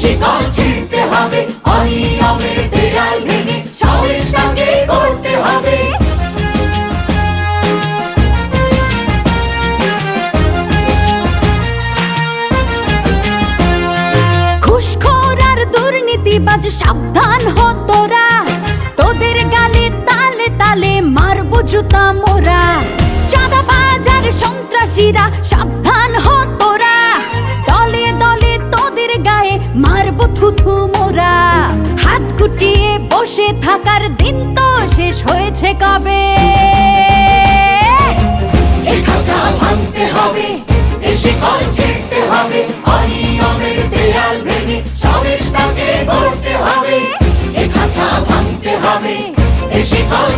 শিকল ছিঁড়তে হবে, অনিয়মের দেয়াল ভেঙে সমাজটাকে গড়তে হবে। ঘুষখোর আর দুর্নীতিবাজ সাবধান হ তোরা, তোদের গালে তালে তালে মারবো জুতা মোরা। চাঁদাবাজ আর সন্ত্রাসীরা সাবধান হ তোরা, দলে দলে তোদের গায়ে মারবো থুথু মোরা। হাত গুটিয়ে বসে থাকার দিন তো শেষ হয়েছে কবে। এ খাঁচা ভাঙতে হবে, এ শিকল ছিঁড়তে হবে, অনিয়মের দেয়াল ভেঙে সমাজটাকে গড়তে হবে। এ খাঁচা ভাঙতে হবে, এ শিকল